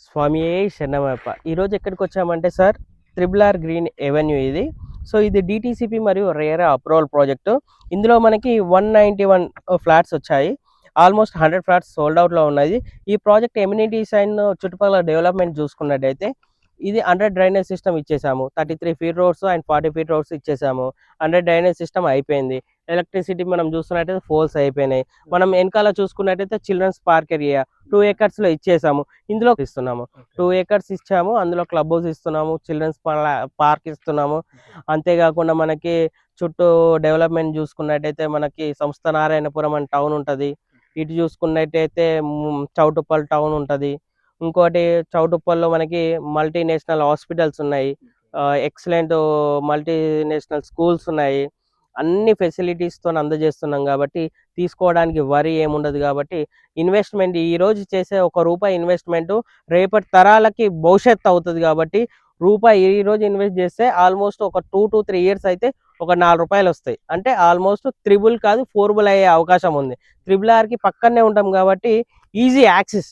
స్వామియే శరణమయ్యప్ప. ఈరోజు ఎక్కడికొచ్చామంటే sir, triple R green avenue ఇది. సో, ఇది డీటీసీపీ మరియు రేరా అప్రూవల్ ప్రాజెక్టు. ఇందులో మనకి 191 ఫ్లాట్స్ వచ్చాయి. ఆల్మోస్ట్ 100 ఫ్లాట్స్ సోల్డ్ అవుట్‌లో ఉన్నాయి. ఈ ప్రాజెక్ట్ ఎమ్యూనిటీస్ అండ్ చుట్టుపక్కల డెవలప్‌మెంట్ చూసుకున్నట్టయితే, ఇది అండర్ డ్రైనేజ్ సిస్టమ్ ఇచ్చేసాము. 33 feet roads and 40 feet roads ఇచ్చేసాము. అండర్ డ్రైనేజ్ సిస్టమ్ అయిపోయింది. ఎలక్ట్రిసిటీ మనం చూస్తున్నట్టయితే పోల్స్ అయిపోయినాయి. మనం వెనకాల చూసుకున్నట్టయితే చిల్డ్రన్స్ పార్క్ ఏరియా 2 ఎకర్స్‌లో ఇచ్చేసాము. ఇందులో ఇస్తున్నాము. 2 ఎకర్స్ ఇచ్చాము. అందులో క్లబ్ హౌస్ ఇస్తున్నాము. చిల్డ్రన్స్ పార్క్ ఇస్తున్నాము. అంతేకాకుండా మనకి చుట్టూ డెవలప్‌మెంట్ చూసుకున్నట్టయితే మనకి సంస్థ నారాయణపురం అని టౌన్ ఉంటది. ఇటు చూసుకున్నట్టయితే చౌటుప్పల్ టౌన్ ఉంటది. ఇంకోటి చౌటుప్పల్‌లో మనకి మల్టీనేషనల్ హాస్పిటల్స్ ఉన్నాయి. ఎక్సలెంట్ మల్టీనేషనల్ స్కూల్స్ ఉన్నాయి. అన్ని ఫెసిలిటీస్‌తోని అందజేస్తున్నాం కాబట్టి తీసుకోవడానికి వరి ఏముండదు కాబట్టి ఇన్వెస్ట్‌మెంట్ ఈరోజు చేసే ఒక రూపాయి ఇన్వెస్ట్‌మెంటు రేపటి తరాలకి భవిష్యత్తు అవుతది కాబట్టి రూపాయి ఈరోజు ఇన్వెస్ట్ చేస్తే ఆల్మోస్ట్ ఒక 2-3 ఇయర్స్ అయితే ఒక రూ. 4 వస్తాయి. అంటే ఆల్మోస్ట్ త్రిబుల్ కాదు ఫోర్బుల్ అయ్యే అవకాశం ఉంది. త్రిబుల్ ఆర్‌కి పక్కనే ఉంటాం కాబట్టి ఈజీ యాక్సెస్.